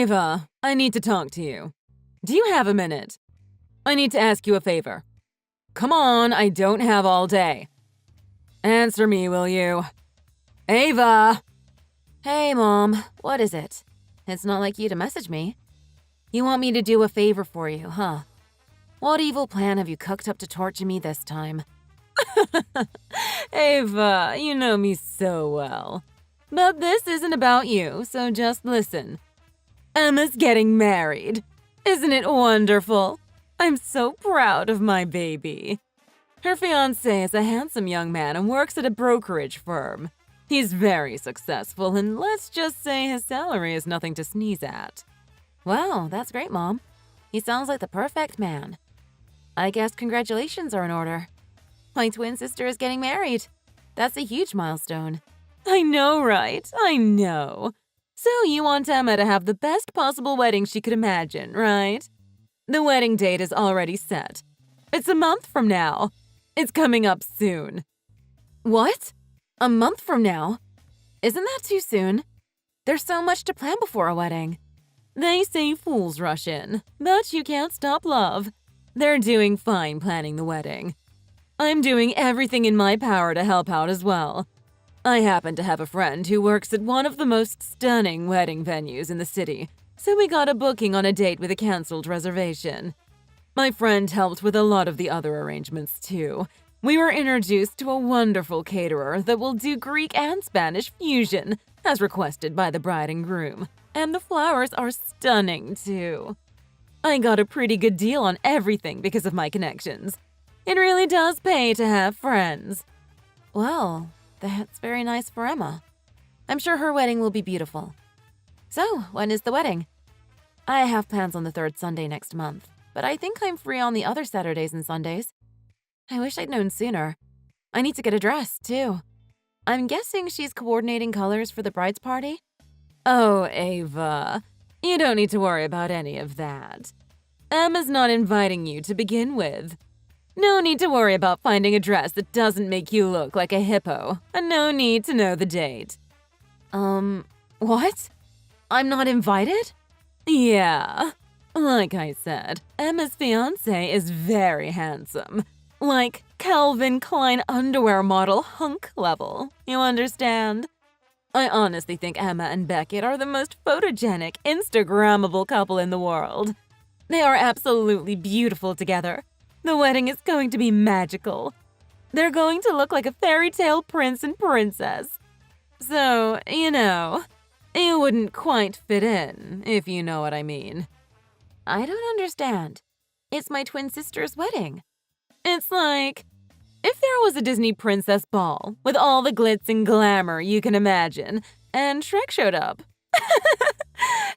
Ava, I need to talk to you. Do you have a minute? I need to ask you a favor. Come on, I don't have all day. Answer me, will you? Ava! Hey, Mom. What is it? It's not like you to message me. You want me to do a favor for you, huh? What evil plan have you cooked up to torture me this time? Ava, you know me so well. But this isn't about you, so just listen. Emma's getting married. Isn't it wonderful? I'm so proud of my baby. Her fiancé is a handsome young man and works at a brokerage firm. He's very successful, and let's just say his salary is nothing to sneeze at. Wow, that's great, Mom. He sounds like the perfect man. I guess congratulations are in order. My twin sister is getting married. That's a huge milestone. I know, right? I know. So you want Emma to have the best possible wedding she could imagine, right? The wedding date is already set. It's a month from now. It's coming up soon. What? A month from now? Isn't that too soon? There's so much to plan before a wedding. They say fools rush in, but you can't stop love. They're doing fine planning the wedding. I'm doing everything in my power to help out as well. I happen to have a friend who works at one of the most stunning wedding venues in the city, so we got a booking on a date with a canceled reservation. My friend helped with a lot of the other arrangements too. We were introduced to a wonderful caterer that will do Greek and Spanish fusion, as requested by the bride and groom. And the flowers are stunning too. I got a pretty good deal on everything because of my connections. It really does pay to have friends. Well, that's very nice for Emma. I'm sure her wedding will be beautiful. So, when is the wedding? I have plans on the third Sunday next month, but I think I'm free on the other Saturdays and Sundays. I wish I'd known sooner. I need to get a dress, too. I'm guessing she's coordinating colors for the bride's party? Oh, Ava, you don't need to worry about any of that. Emma's not inviting you to begin with. No need to worry about finding a dress that doesn't make you look like a hippo, and no need to know the date. What? I'm not invited? Yeah. Like I said, Emma's fiancé is very handsome. Like Calvin Klein underwear model hunk level. You understand? I honestly think Emma and Beckett are the most photogenic, Instagrammable couple in the world. They are absolutely beautiful together. The wedding is going to be magical. They're going to look like a fairy tale prince and princess. So, you wouldn't quite fit in, if you know what I mean. I don't understand. It's my twin sister's wedding. It's like if there was a Disney princess ball with all the glitz and glamour you can imagine, and Shrek showed up.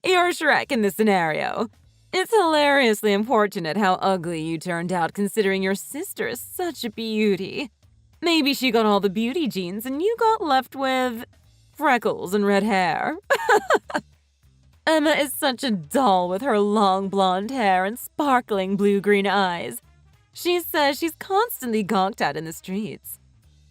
You're Shrek in this scenario. It's hilariously unfortunate how ugly you turned out considering your sister is such a beauty. Maybe she got all the beauty genes and you got left with freckles and red hair. Emma is such a doll with her long blonde hair and sparkling blue-green eyes. She says she's constantly gawked at in the streets.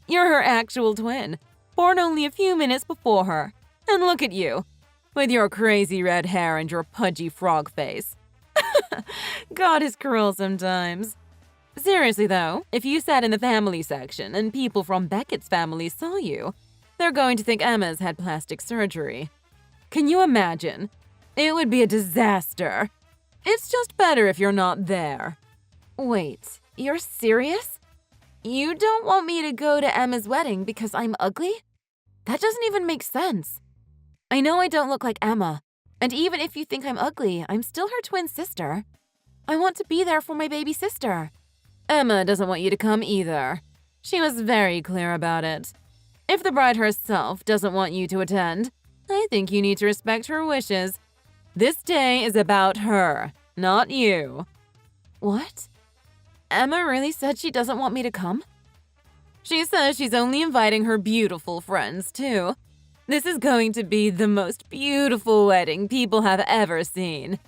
You're her actual twin, born only a few minutes before her. And look at you, with your crazy red hair and your pudgy frog face. God is cruel sometimes. Seriously though, if you sat in the family section and people from Beckett's family saw you, they're going to think Emma's had plastic surgery. Can you imagine? It would be a disaster. It's just better if you're not there. Wait, you're serious? You don't want me to go to Emma's wedding because I'm ugly? That doesn't even make sense. I know I don't look like Emma, and even if you think I'm ugly, I'm still her twin sister. I want to be there for my baby sister. Emma doesn't want you to come either. She was very clear about it. If the bride herself doesn't want you to attend, I think you need to respect her wishes. This day is about her, not you. What? Emma really said she doesn't want me to come? She says she's only inviting her beautiful friends, too. This is going to be the most beautiful wedding people have ever seen.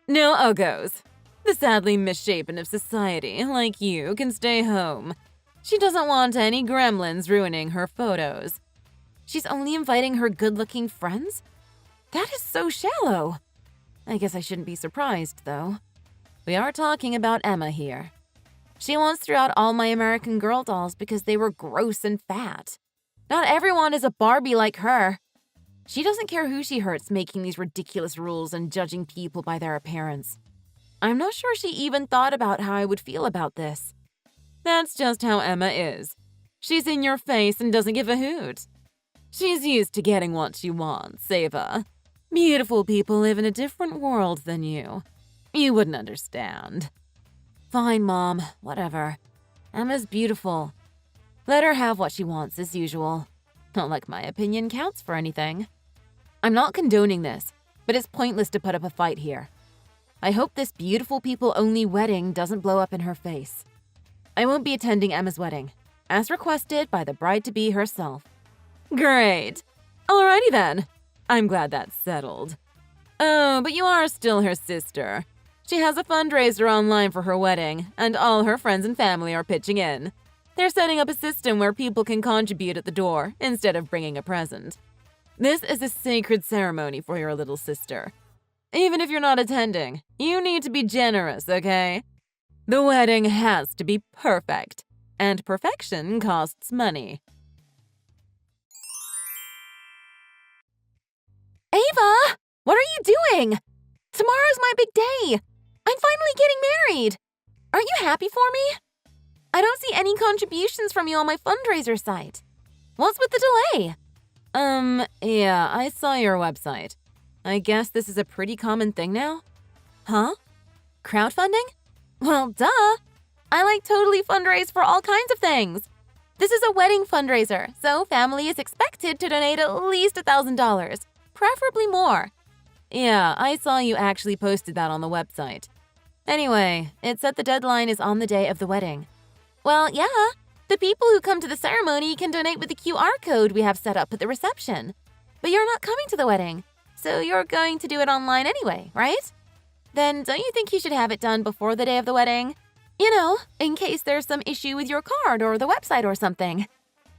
No uggos. The sadly misshapen of society, like you, can stay home. She doesn't want any gremlins ruining her photos. She's only inviting her good-looking friends? That is so shallow. I guess I shouldn't be surprised, though. We are talking about Emma here. She once threw out all my American Girl dolls because they were gross and fat. Not everyone is a Barbie like her. She doesn't care who she hurts making these ridiculous rules and judging people by their appearance. I'm not sure she even thought about how I would feel about this. That's just how Emma is. She's in your face and doesn't give a hoot. She's used to getting what she wants, Ava. Beautiful people live in a different world than you. You wouldn't understand. Fine, Mom. Whatever. Emma's beautiful. Let her have what she wants, as usual. Not like my opinion counts for anything. I'm not condoning this, but it's pointless to put up a fight here. I hope this beautiful people-only wedding doesn't blow up in her face. I won't be attending Emma's wedding, as requested by the bride-to-be herself. Great. Alrighty then. I'm glad that's settled. Oh, but you are still her sister. She has a fundraiser online for her wedding, and all her friends and family are pitching in. They're setting up a system where people can contribute at the door instead of bringing a present. This is a sacred ceremony for your little sister. Even if you're not attending, you need to be generous, okay? The wedding has to be perfect, and perfection costs money. Ava! What are you doing? Tomorrow's my big day. I'm finally getting married. Aren't you happy for me? I don't see any contributions from you on my fundraiser site. What's with the delay? Yeah, I saw your website. I guess this is a pretty common thing now? Huh? Crowdfunding? Well, duh. I totally fundraise for all kinds of things. This is a wedding fundraiser, so family is expected to donate at least $1,000, preferably more. Yeah, I saw you actually posted that on the website. Anyway, it said the deadline is on the day of the wedding. Well, yeah. The people who come to the ceremony can donate with the QR code we have set up at the reception. But you're not coming to the wedding, so you're going to do it online anyway, right? Then don't you think you should have it done before the day of the wedding? You know, in case there's some issue with your card or the website or something.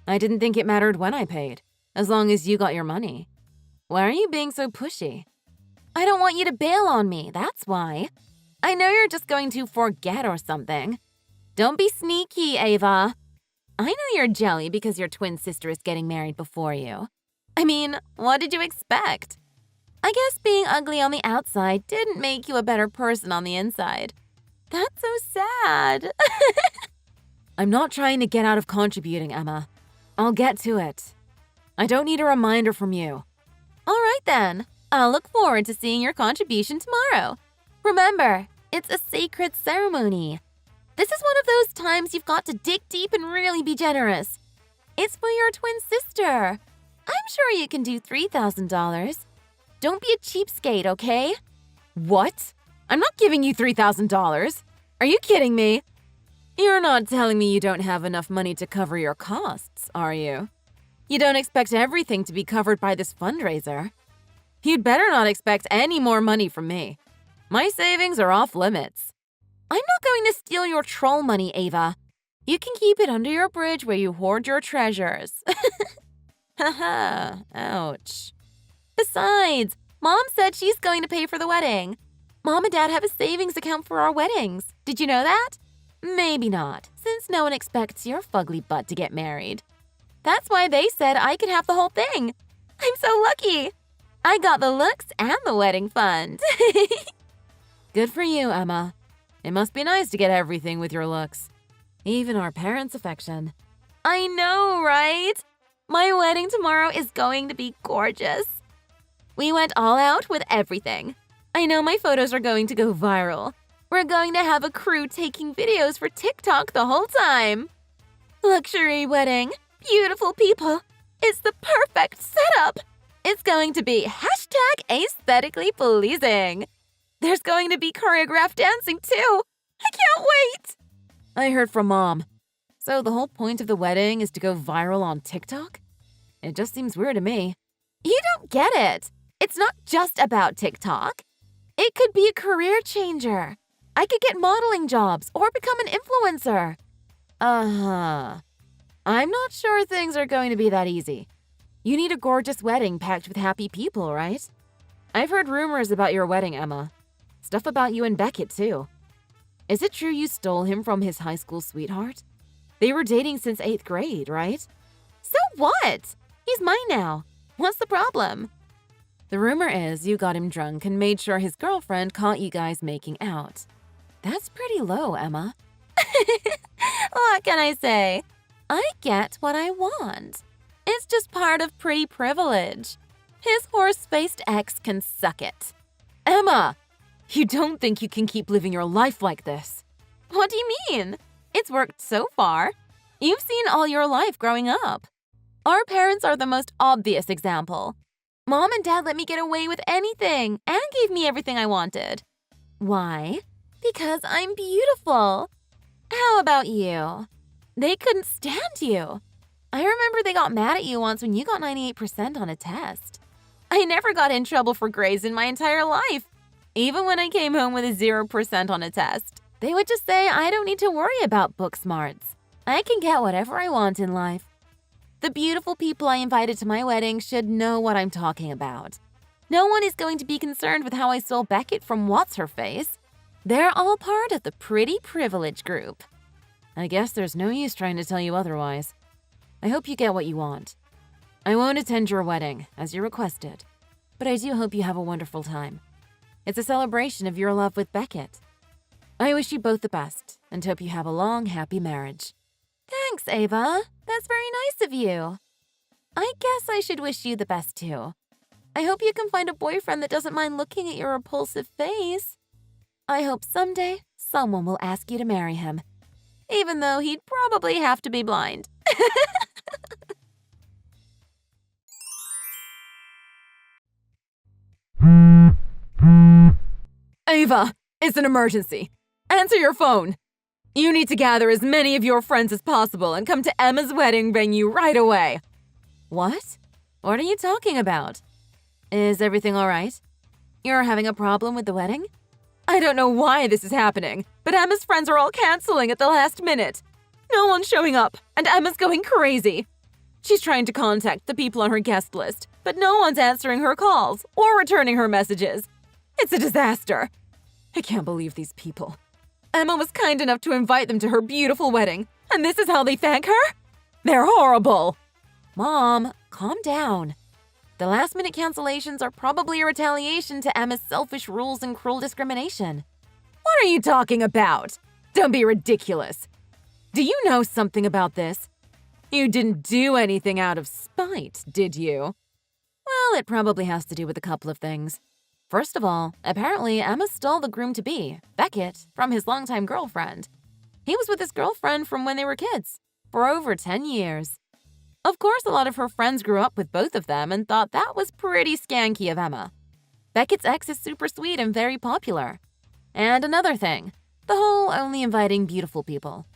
I didn't think it mattered when I paid, as long as you got your money. Why are you being so pushy? I don't want you to bail on me, that's why. I know you're just going to forget or something. Don't be sneaky, Ava. I know you're jelly because your twin sister is getting married before you. I mean, what did you expect? I guess being ugly on the outside didn't make you a better person on the inside. That's so sad. I'm not trying to get out of contributing, Emma. I'll get to it. I don't need a reminder from you. All right then. I'll look forward to seeing your contribution tomorrow. Remember, it's a sacred ceremony. This is one of those times you've got to dig deep and really be generous. It's for your twin sister. I'm sure you can do $3,000. Don't be a cheapskate, okay? What? I'm not giving you $3,000. Are you kidding me? You're not telling me you don't have enough money to cover your costs, are you? You don't expect everything to be covered by this fundraiser. You'd better not expect any more money from me. My savings are off limits. I'm not going to steal your troll money, Ava. You can keep it under your bridge where you hoard your treasures. Haha, ouch. Besides, Mom said she's going to pay for the wedding. Mom and Dad have a savings account for our weddings. Did you know that? Maybe not, since no one expects your fugly butt to get married. That's why they said I could have the whole thing. I'm so lucky. I got the looks and the wedding fund. Good for you, Emma. It must be nice to get everything with your looks. Even our parents' affection. I know, right? My wedding tomorrow is going to be gorgeous. We went all out with everything. I know my photos are going to go viral. We're going to have a crew taking videos for TikTok the whole time. Luxury wedding. Beautiful people. It's the perfect setup. It's going to be #aesthetically pleasing. There's going to be choreographed dancing too. I can't wait. I heard from Mom. So the whole point of the wedding is to go viral on TikTok? It just seems weird to me. You don't get it. It's not just about TikTok. It could be a career changer. I could get modeling jobs or become an influencer. Uh-huh. I'm not sure things are going to be that easy. You need a gorgeous wedding packed with happy people, right? I've heard rumors about your wedding, Emma. Stuff about you and Beckett, too. Is it true you stole him from his high school sweetheart? They were dating since 8th grade, right? So what? He's mine now. What's the problem? The rumor is you got him drunk and made sure his girlfriend caught you guys making out. That's pretty low, Emma. What can I say? I get what I want. It's just part of pretty privilege. His horse-faced ex can suck it. Emma! You don't think you can keep living your life like this? What do you mean? It's worked so far. You've seen all your life growing up. Our parents are the most obvious example. Mom and Dad let me get away with anything and gave me everything I wanted. Why? Because I'm beautiful. How about you? They couldn't stand you. I remember they got mad at you once when you got 98% on a test. I never got in trouble for grades in my entire life. Even when I came home with a 0% on a test, they would just say I don't need to worry about book smarts. I can get whatever I want in life. The beautiful people I invited to my wedding should know what I'm talking about. No one is going to be concerned with how I stole Beckett from What's-Her-Face. They're all part of the pretty privilege group. I guess there's no use trying to tell you otherwise. I hope you get what you want. I won't attend your wedding, as you requested, but I do hope you have a wonderful time. It's a celebration of your love with Beckett. I wish you both the best and hope you have a long, happy marriage. Thanks, Ava. That's very nice of you. I guess I should wish you the best too. I hope you can find a boyfriend that doesn't mind looking at your repulsive face. I hope someday someone will ask you to marry him, even though he'd probably have to be blind. Ava, it's an emergency. Answer your phone. You need to gather as many of your friends as possible and come to Emma's wedding venue right away. What? What are you talking about? Is everything all right? You're having a problem with the wedding? I don't know why this is happening, but Emma's friends are all canceling at the last minute. No one's showing up, and Emma's going crazy. She's trying to contact the people on her guest list, but no one's answering her calls or returning her messages. It's a disaster. I can't believe these people. Emma was kind enough to invite them to her beautiful wedding, and this is how they thank her? They're horrible. Mom, calm down. The last-minute cancellations are probably a retaliation to Emma's selfish rules and cruel discrimination. What are you talking about? Don't be ridiculous. Do you know something about this? You didn't do anything out of spite, did you? Well, it probably has to do with a couple of things. First of all, apparently Emma stole the groom-to-be, Beckett, from his longtime girlfriend. He was with his girlfriend from when they were kids, for over 10 years. Of course, a lot of her friends grew up with both of them and thought that was pretty skanky of Emma. Beckett's ex is super sweet and very popular. And another thing, the whole only inviting beautiful people.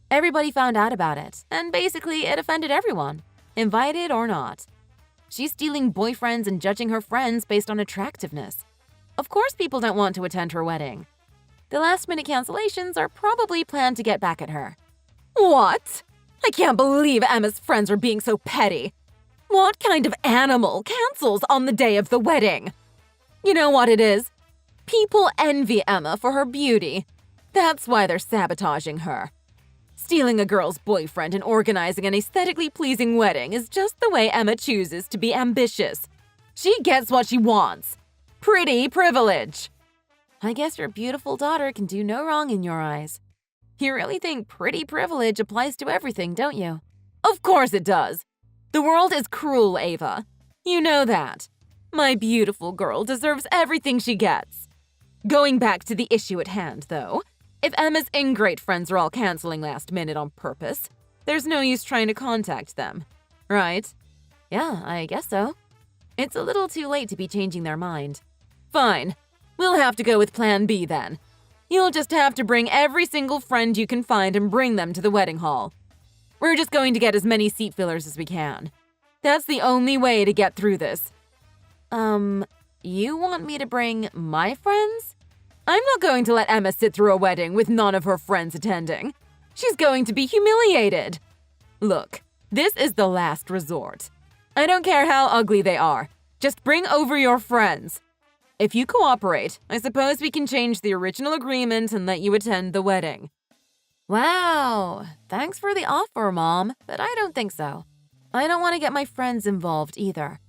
Everybody found out about it, and basically it offended everyone, invited or not. She's stealing boyfriends and judging her friends based on attractiveness. Of course people don't want to attend her wedding. The last-minute cancellations are probably planned to get back at her. What? I can't believe Emma's friends are being so petty. What kind of animal cancels on the day of the wedding? You know what it is? People envy Emma for her beauty. That's why they're sabotaging her. Stealing a girl's boyfriend and organizing an aesthetically pleasing wedding is just the way Emma chooses to be ambitious. She gets what she wants. Pretty privilege. I guess your beautiful daughter can do no wrong in your eyes. You really think pretty privilege applies to everything, don't you? Of course it does. The world is cruel, Ava. You know that. My beautiful girl deserves everything she gets. Going back to the issue at hand, though, if Emma's ingrate friends are all canceling last minute on purpose, there's no use trying to contact them, right? Yeah, I guess so. It's a little too late to be changing their mind. Fine. We'll have to go with Plan B then. You'll just have to bring every single friend you can find and bring them to the wedding hall. We're just going to get as many seat fillers as we can. That's the only way to get through this. You want me to bring my friends? I'm not going to let Emma sit through a wedding with none of her friends attending. She's going to be humiliated. Look, this is the last resort. I don't care how ugly they are. Just bring over your friends. If you cooperate, I suppose we can change the original agreement and let you attend the wedding. Wow, thanks for the offer, Mom, but I don't think so. I don't want to get my friends involved either.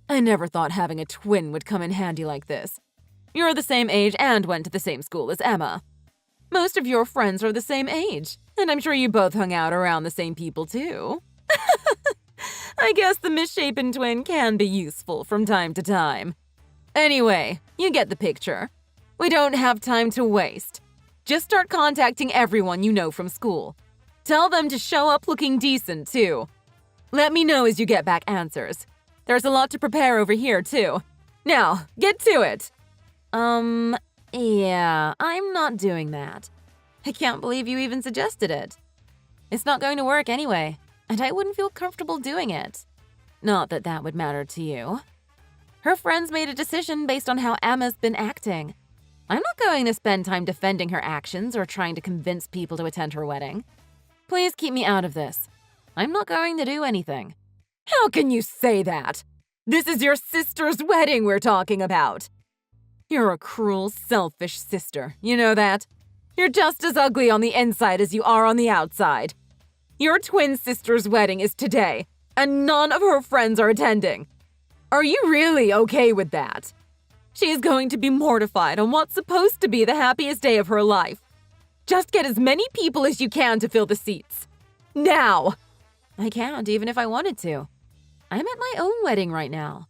I never thought having a twin would come in handy like this. You're the same age and went to the same school as Emma. Most of your friends are the same age, and I'm sure you both hung out around the same people too. I guess the misshapen twin can be useful from time to time. Anyway, you get the picture. We don't have time to waste. Just start contacting everyone you know from school. Tell them to show up looking decent, too. Let me know as you get back answers. There's a lot to prepare over here, too. Now, get to it! Yeah, I'm not doing that. I can't believe you even suggested it. It's not going to work anyway, and I wouldn't feel comfortable doing it. Not that that would matter to you. Her friends made a decision based on how Emma's been acting. I'm not going to spend time defending her actions or trying to convince people to attend her wedding. Please keep me out of this. I'm not going to do anything. How can you say that? This is your sister's wedding we're talking about. You're a cruel, selfish sister, you know that? You're just as ugly on the inside as you are on the outside. Your twin sister's wedding is today, and none of her friends are attending. Are you really okay with that? She is going to be mortified on what's supposed to be the happiest day of her life. Just get as many people as you can to fill the seats. Now! I can't, even if I wanted to. I'm at my own wedding right now.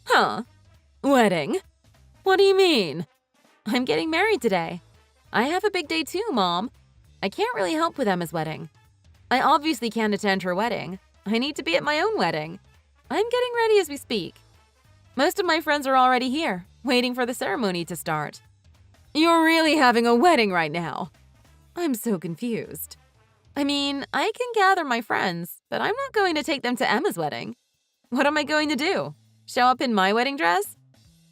Huh? Wedding? What do you mean? I'm getting married today. I have a big day too, Mom. I can't really help with Emma's wedding. I obviously can't attend her wedding. I need to be at my own wedding. I'm getting ready as we speak. Most of my friends are already here, waiting for the ceremony to start. You're really having a wedding right now? I'm so confused. I mean, I can gather my friends, but I'm not going to take them to Emma's wedding. What am I going to do? Show up in my wedding dress?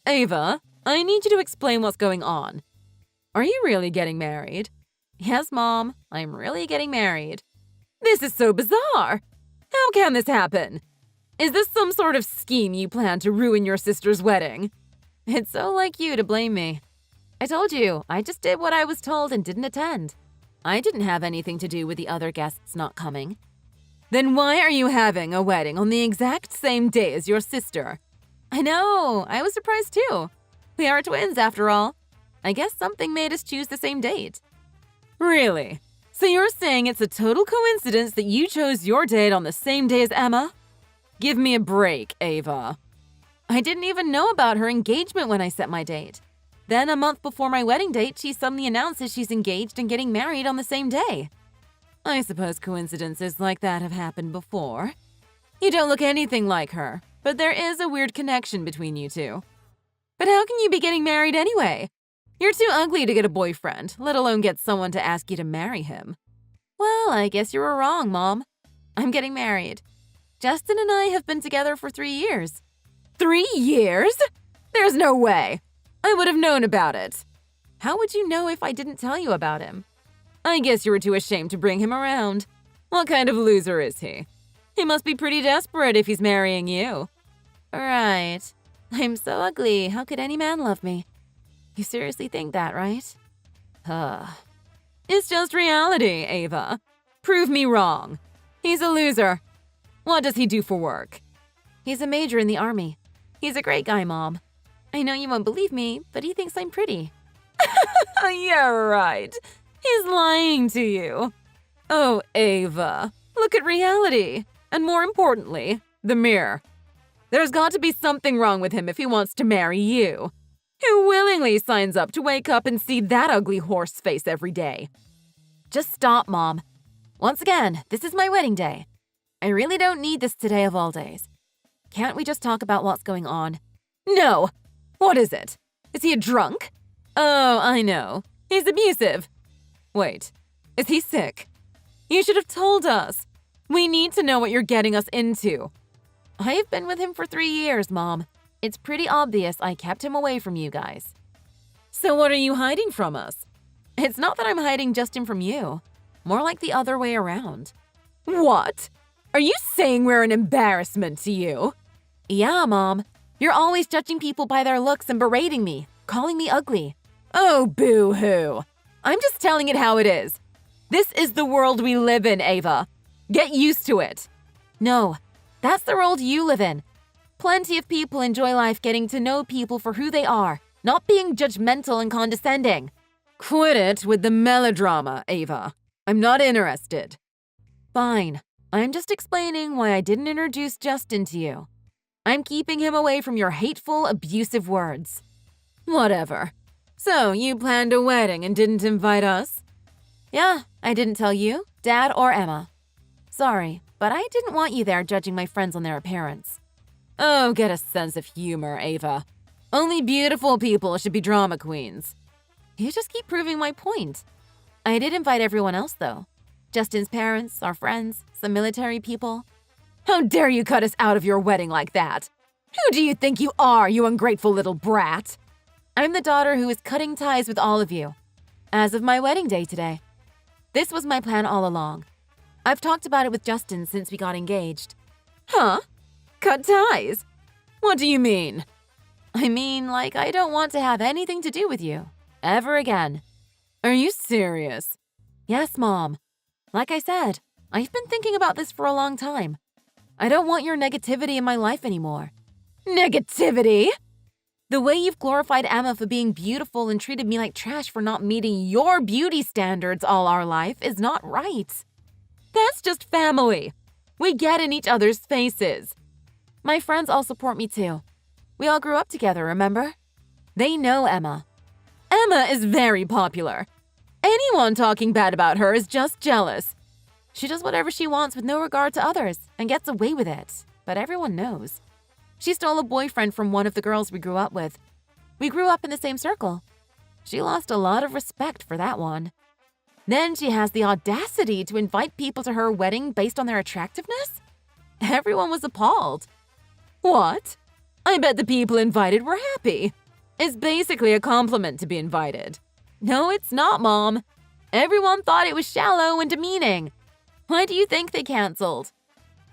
Ava, I need you to explain what's going on. Are you really getting married? Yes, Mom, I'm really getting married. This is so bizarre. How can this happen? Is this some sort of scheme you plan to ruin your sister's wedding? It's so like you to blame me. I told you, I just did what I was told and didn't attend. I didn't have anything to do with the other guests not coming. Then why are you having a wedding on the exact same day as your sister? I know, I was surprised too. We are twins after all. I guess something made us choose the same date. Really? So you're saying it's a total coincidence that you chose your date on the same day as Emma? Give me a break, Ava. I didn't even know about her engagement when I set my date. Then a month before my wedding date, she suddenly announces she's engaged and getting married on the same day. I suppose coincidences like that have happened before. You don't look anything like her, but there is a weird connection between you two. But how can you be getting married anyway? You're too ugly to get a boyfriend, let alone get someone to ask you to marry him. Well, I guess you were wrong, Mom. I'm getting married. Justin and I have been together for 3 years. 3 years? There's no way. I would have known about it. How would you know if I didn't tell you about him? I guess you were too ashamed to bring him around. What kind of loser is he? He must be pretty desperate if he's marrying you. Right. I'm so ugly. How could any man love me? You seriously think that, right? It's just reality, Ava. Prove me wrong. He's a loser. What does he do for work? He's a major in the army. He's a great guy, Mom. I know you won't believe me, but he thinks I'm pretty. Yeah, right. He's lying to you. Oh, Ava, look at reality. And more importantly, the mirror. There's got to be something wrong with him if he wants to marry you. Who willingly signs up to wake up and see that ugly horse face every day? Just stop, Mom. Once again, this is my wedding day. I really don't need this today of all days. Can't we just talk about what's going on? No. What is it? Is he a drunk? Oh, I know. He's abusive. Wait, is he sick? You should have told us. We need to know what you're getting us into. I've been with him for 3 years, Mom. It's pretty obvious I kept him away from you guys. So what are you hiding from us? It's not that I'm hiding Justin from you. More like the other way around. What? Are you saying we're an embarrassment to you? Yeah, Mom. You're always judging people by their looks and berating me, calling me ugly. Oh, boo-hoo. I'm just telling it how it is. This is the world we live in, Ava. Get used to it. No, that's the world you live in. Plenty of people enjoy life getting to know people for who they are, not being judgmental and condescending. Quit it with the melodrama, Ava. I'm not interested. Fine. I'm just explaining why I didn't introduce Justin to you. I'm keeping him away from your hateful, abusive words. Whatever. So, you planned a wedding and didn't invite us? Yeah, I didn't tell you, Dad or Emma. Sorry, but I didn't want you there judging my friends on their appearance. Oh, get a sense of humor, Ava. Only beautiful people should be drama queens. You just keep proving my point. I did invite everyone else, though. Justin's parents, our friends, some military people. How dare you cut us out of your wedding like that? Who do you think you are, you ungrateful little brat? I'm the daughter who is cutting ties with all of you, as of my wedding day today. This was my plan all along. I've talked about it with Justin since we got engaged. Huh? Cut ties? What do you mean? I mean, like, I don't want to have anything to do with you. Ever again. Are you serious? Yes, Mom. Like I said, I've been thinking about this for a long time. I don't want your negativity in my life anymore. Negativity? The way you've glorified Emma for being beautiful and treated me like trash for not meeting your beauty standards all our life is not right. That's just family. We get in each other's faces. My friends all support me too. We all grew up together, remember? They know Emma. Emma is very popular. Anyone talking bad about her is just jealous. She does whatever she wants with no regard to others and gets away with it, but everyone knows. She stole a boyfriend from one of the girls we grew up with. We grew up in the same circle. She lost a lot of respect for that one. Then she has the audacity to invite people to her wedding based on their attractiveness? Everyone was appalled. What? I bet the people invited were happy. It's basically a compliment to be invited. No, it's not, Mom. Everyone thought it was shallow and demeaning. Why do you think they canceled?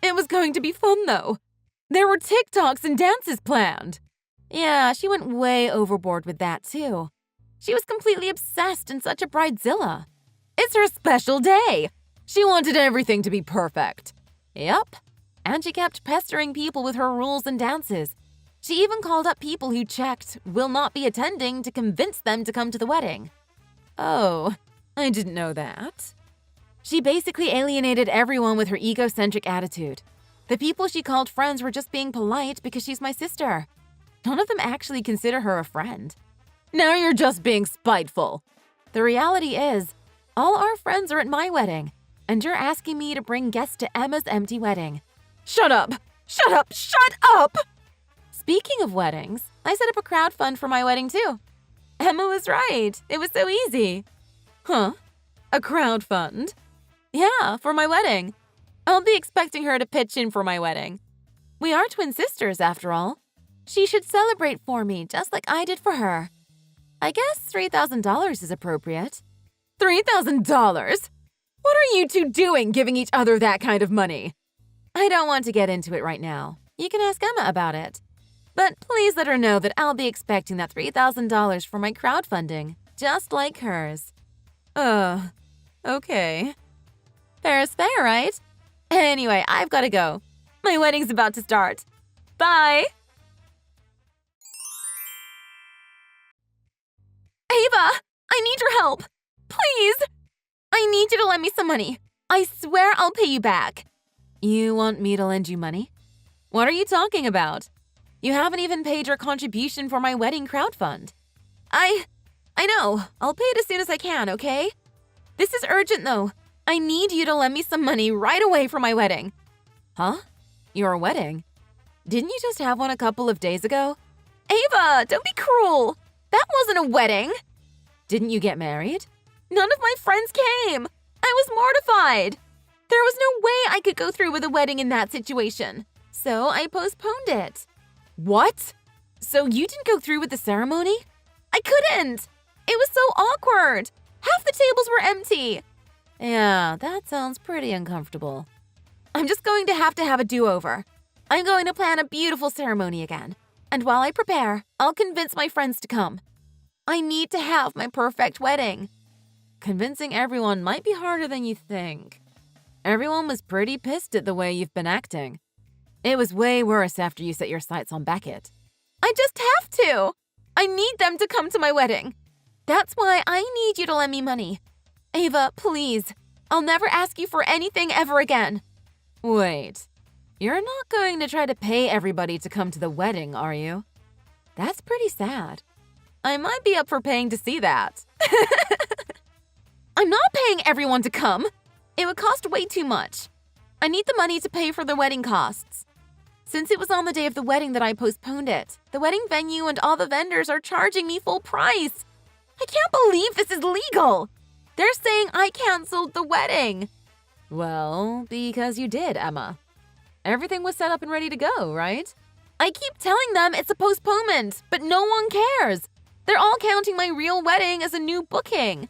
It was going to be fun, though. There were TikToks and dances planned. Yeah, she went way overboard with that, too. She was completely obsessed and such a bridezilla. It's her special day. She wanted everything to be perfect. Yep. And she kept pestering people with her rules and dances. She even called up people who checked will not be attending to convince them to come to the wedding. Oh, I didn't know that. She basically alienated everyone with her egocentric attitude. The people she called friends were just being polite because she's my sister. None of them actually consider her a friend. Now you're just being spiteful. The reality is, all our friends are at my wedding, and you're asking me to bring guests to Emma's empty wedding. Shut up! Shut up! Shut up! Speaking of weddings, I set up a crowdfund for my wedding too. Emma was right. It was so easy. Huh? A crowdfund? Yeah, for my wedding. I'll be expecting her to pitch in for my wedding. We are twin sisters, after all. She should celebrate for me, just like I did for her. I guess $3,000 is appropriate. $3,000? What are you two doing giving each other that kind of money? I don't want to get into it right now. You can ask Emma about it. But please let her know that I'll be expecting that $3,000 for my crowdfunding, just like hers. Okay. Fair is fair, right? Anyway, I've got to go. My wedding's about to start. Bye! Ava, I need your help. Please! I need you to lend me some money. I swear I'll pay you back. You want me to lend you money? What are you talking about? You haven't even paid your contribution for my wedding crowdfund. I know. I'll pay it as soon as I can, okay? This is urgent, though. I need you to lend me some money right away for my wedding. Huh? Your wedding? Didn't you just have one a couple of days ago? Ava, don't be cruel. That wasn't a wedding. Didn't you get married? None of my friends came. I was mortified. There was no way I could go through with a wedding in that situation. So I postponed it. What? So you didn't go through with the ceremony? I couldn't. It was so awkward. Half the tables were empty. Yeah, that sounds pretty uncomfortable. I'm just going to have a do-over. I'm going to plan a beautiful ceremony again. And while I prepare, I'll convince my friends to come. I need to have my perfect wedding. Convincing everyone might be harder than you think. Everyone was pretty pissed at the way you've been acting. It was way worse after you set your sights on Beckett. I just have to. I need them to come to my wedding. That's why I need you to lend me money. Ava, please. I'll never ask you for anything ever again. Wait, you're not going to try to pay everybody to come to the wedding, are you? That's pretty sad. I might be up for paying to see that. I'm not paying everyone to come. It would cost way too much. I need the money to pay for the wedding costs. Since it was on the day of the wedding that I postponed it, the wedding venue and all the vendors are charging me full price. I can't believe this is legal. They're saying I canceled the wedding. Well, because you did, Emma. Everything was set up and ready to go, right? I keep telling them it's a postponement, but no one cares. They're all counting my real wedding as a new booking.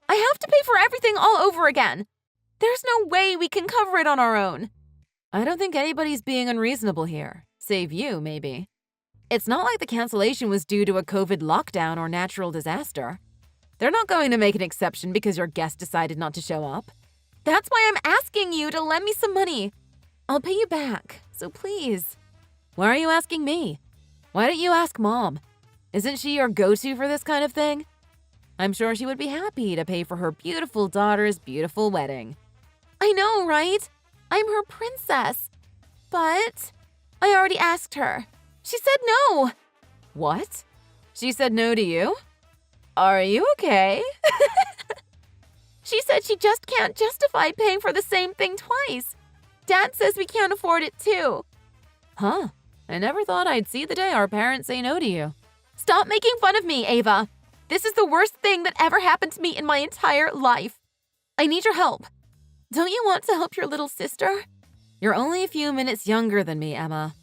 I have to pay for everything all over again. There's no way we can cover it on our own. I don't think anybody's being unreasonable here. Save you, maybe. It's not like the cancellation was due to a COVID lockdown or natural disaster. They're not going to make an exception because your guest decided not to show up. That's why I'm asking you to lend me some money. I'll pay you back, so please. Why are you asking me? Why don't you ask Mom? Isn't she your go-to for this kind of thing? I'm sure she would be happy to pay for her beautiful daughter's beautiful wedding. I know, right? I'm her princess. But I already asked her. She said no. What? She said no to you? Are you okay? She said she just can't justify paying for the same thing twice. Dad says we can't afford it too. Huh. I never thought I'd see the day our parents say no to you. Stop making fun of me, Ava. This is the worst thing that ever happened to me in my entire life. I need your help. Don't you want to help your little sister? You're only a few minutes younger than me, Emma.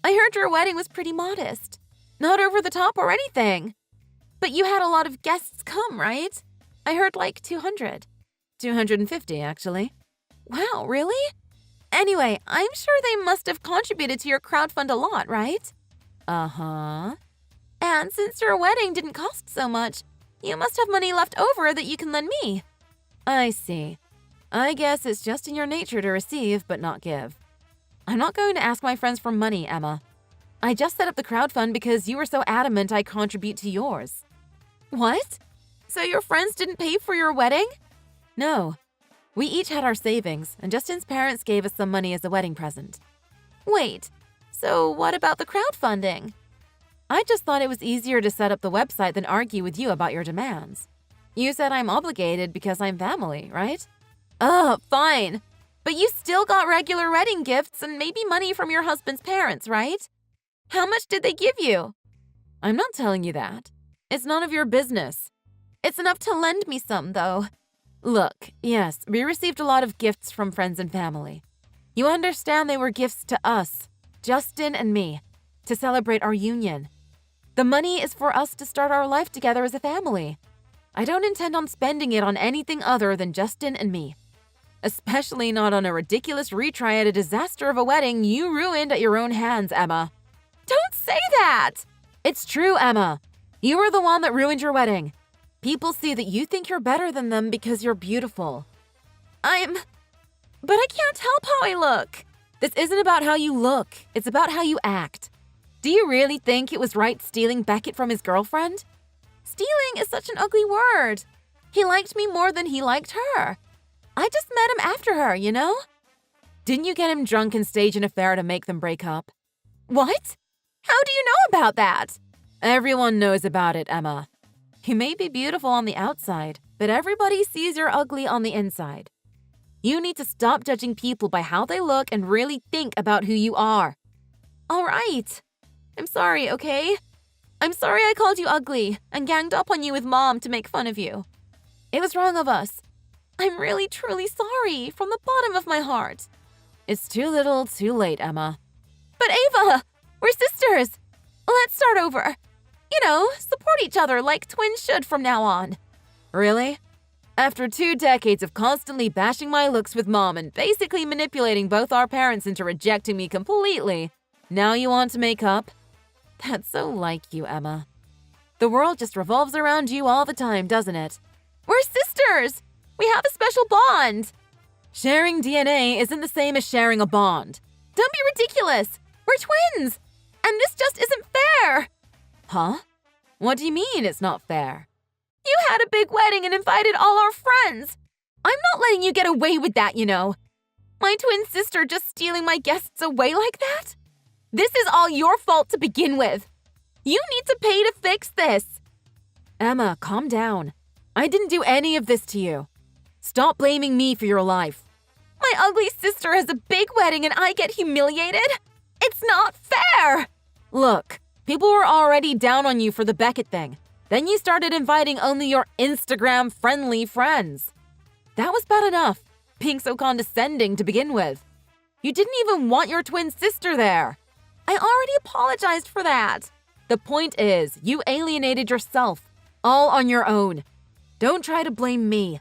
I heard your wedding was pretty modest. Not over the top or anything. But you had a lot of guests come, right? I heard like 200. 250, actually. Wow, really? Anyway, I'm sure they must have contributed to your crowdfund a lot, right? Uh-huh. And since your wedding didn't cost so much, you must have money left over that you can lend me. I see. I guess it's just in your nature to receive but not give. I'm not going to ask my friends for money, Emma. I just set up the crowdfund because you were so adamant I contribute to yours. What? So your friends didn't pay for your wedding? No. We each had our savings, and Justin's parents gave us some money as a wedding present. Wait, so what about the crowdfunding? I just thought it was easier to set up the website than argue with you about your demands. You said I'm obligated because I'm family, right? Fine. But you still got regular wedding gifts and maybe money from your husband's parents, right? How much did they give you? I'm not telling you that. It's none of your business. It's enough to lend me some, though. Look, yes, we received a lot of gifts from friends and family. You understand they were gifts to us, Justin and me, to celebrate our union. The money is for us to start our life together as a family. I don't intend on spending it on anything other than Justin and me. Especially not on a ridiculous retry at a disaster of a wedding you ruined at your own hands, Emma. Don't say that! It's true, Emma. You were the one that ruined your wedding. People see that you think you're better than them because you're beautiful. But I can't help how I look. This isn't about how you look. It's about how you act. Do you really think it was right stealing Beckett from his girlfriend? Stealing is such an ugly word. He liked me more than he liked her. I just met him after her, you know? Didn't you get him drunk and stage an affair to make them break up? What? How do you know about that? Everyone knows about it, Emma. You may be beautiful on the outside, but everybody sees you're ugly on the inside. You need to stop judging people by how they look and really think about who you are. All right. I'm sorry, okay? I'm sorry I called you ugly and ganged up on you with Mom to make fun of you. It was wrong of us. I'm really, truly sorry from the bottom of my heart. It's too little, too late, Emma. But Ava, we're sisters. Let's start over. You know, support each other like twins should from now on. Really? After 2 decades of constantly bashing my looks with Mom and basically manipulating both our parents into rejecting me completely, now you want to make up? That's so like you, Emma. The world just revolves around you all the time, doesn't it? We're sisters! We have a special bond! Sharing DNA isn't the same as sharing a bond. Don't be ridiculous! We're twins! And this just isn't fair! Huh? What do you mean it's not fair? You had a big wedding and invited all our friends! I'm not letting you get away with that, you know. My twin sister just stealing my guests away like that? This is all your fault to begin with. You need to pay to fix this. Emma, calm down. I didn't do any of this to you. Stop blaming me for your life. My ugly sister has a big wedding and I get humiliated? It's not fair! Look, people were already down on you for the Beckett thing. Then you started inviting only your Instagram-friendly friends. That was bad enough, being so condescending to begin with. You didn't even want your twin sister there. I already apologized for that. The point is, you alienated yourself, all on your own. Don't try to blame me.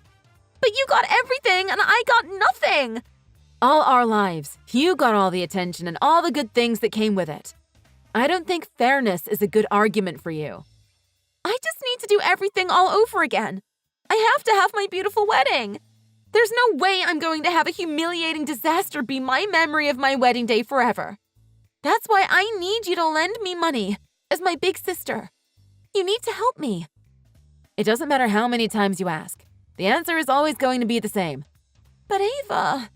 But you got everything and I got nothing. All our lives, you got all the attention and all the good things that came with it. I don't think fairness is a good argument for you. I just need to do everything all over again. I have to have my beautiful wedding. There's no way I'm going to have a humiliating disaster be my memory of my wedding day forever. That's why I need you to lend me money as my big sister. You need to help me. It doesn't matter how many times you ask. The answer is always going to be the same. But Ava,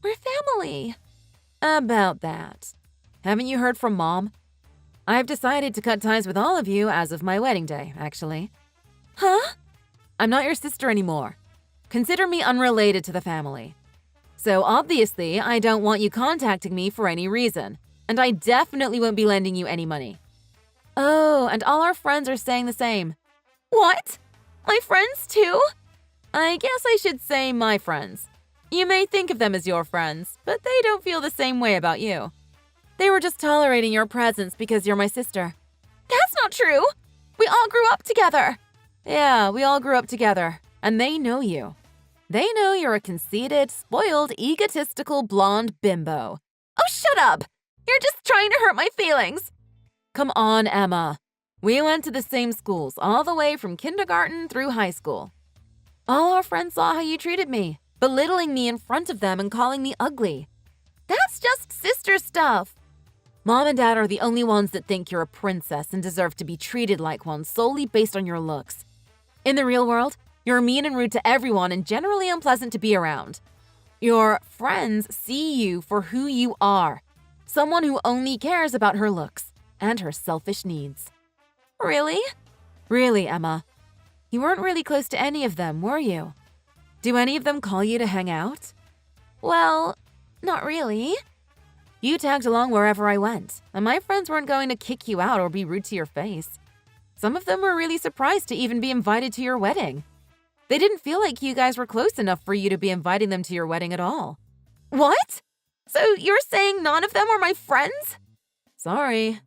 we're family. About that. Haven't you heard from Mom? I've decided to cut ties with all of you as of my wedding day, actually. Huh? I'm not your sister anymore. Consider me unrelated to the family. So obviously, I don't want you contacting me for any reason, and I definitely won't be lending you any money. Oh, and all our friends are saying the same. What? My friends too? I guess I should say my friends. You may think of them as your friends, but they don't feel the same way about you. They were just tolerating your presence because you're my sister. That's not true. We all grew up together. Yeah, we all grew up together, and they know you. They know you're a conceited, spoiled, egotistical, blonde bimbo. Oh, shut up! You're just trying to hurt my feelings. Come on, Emma. We went to the same schools all the way from kindergarten through high school. All our friends saw how you treated me, belittling me in front of them and calling me ugly. That's just sister stuff. Mom and Dad are the only ones that think you're a princess and deserve to be treated like one solely based on your looks. In the real world, you're mean and rude to everyone and generally unpleasant to be around. Your friends see you for who you are, someone who only cares about her looks and her selfish needs. Really? Really, Emma. You weren't really close to any of them, were you? Do any of them call you to hang out? Well, not really. You tagged along wherever I went, and my friends weren't going to kick you out or be rude to your face. Some of them were really surprised to even be invited to your wedding. They didn't feel like you guys were close enough for you to be inviting them to your wedding at all. What? So you're saying none of them are my friends? Sorry.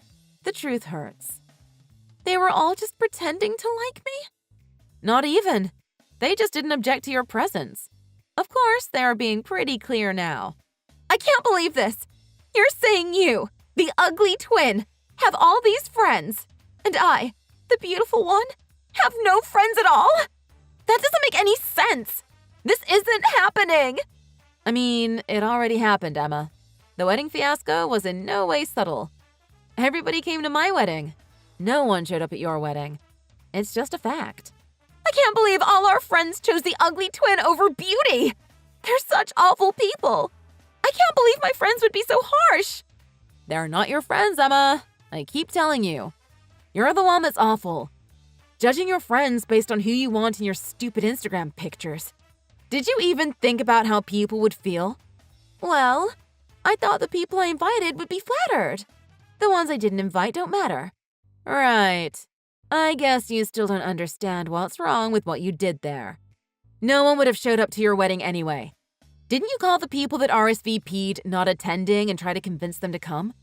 The truth hurts. They were all just pretending to like me? Not even. They just didn't object to your presence. Of course, they are being pretty clear now. I can't believe this. You're saying you, the ugly twin, have all these friends, and I, the beautiful one, have no friends at all? That doesn't make any sense. This isn't happening. I mean, it already happened, Emma. The wedding fiasco was in no way subtle. Everybody came to my wedding. No one showed up at your wedding. It's just a fact. I can't believe all our friends chose the ugly twin over beauty. They're such awful people. I can't believe my friends would be so harsh. They're not your friends, Emma. I keep telling you. You're the one that's awful. Judging your friends based on who you want in your stupid Instagram pictures. Did you even think about how people would feel? Well, I thought the people I invited would be flattered. The ones I didn't invite don't matter. Right. I guess you still don't understand what's wrong with what you did there. No one would have showed up to your wedding anyway. Didn't you call the people that RSVP'd not attending and try to convince them to come?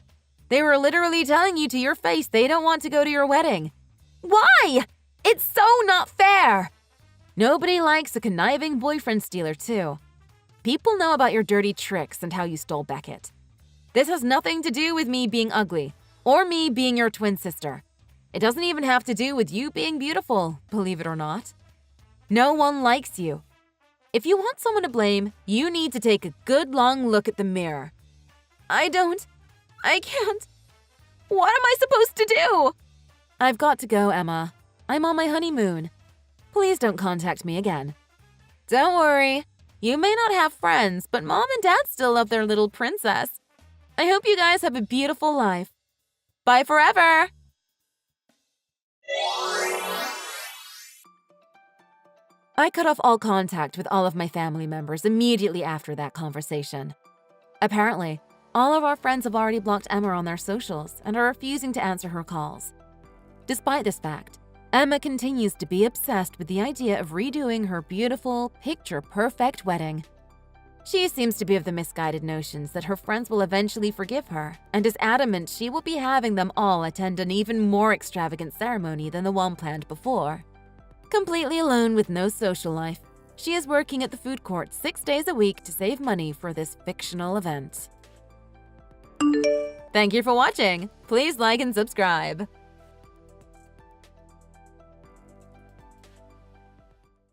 They were literally telling you to your face they don't want to go to your wedding. Why? It's so not fair. Nobody likes a conniving boyfriend stealer, too. People know about your dirty tricks and how you stole Beckett. This has nothing to do with me being ugly or me being your twin sister. It doesn't even have to do with you being beautiful, believe it or not. No one likes you. If you want someone to blame, you need to take a good long look at the mirror. I can't. What am I supposed to do? I've got to go, Emma. I'm on my honeymoon. Please don't contact me again. Don't worry. You may not have friends, but Mom and Dad still love their little princess. I hope you guys have a beautiful life. Bye forever! I cut off all contact with all of my family members immediately after that conversation. Apparently, all of our friends have already blocked Emma on their socials and are refusing to answer her calls. Despite this fact, Emma continues to be obsessed with the idea of redoing her beautiful, picture-perfect wedding. She seems to be of the misguided notions that her friends will eventually forgive her and is adamant she will be having them all attend an even more extravagant ceremony than the one planned before. Completely alone with no social life, she is working at the food court 6 days a week to save money for this fictional event. Thank you for watching. Please like and subscribe.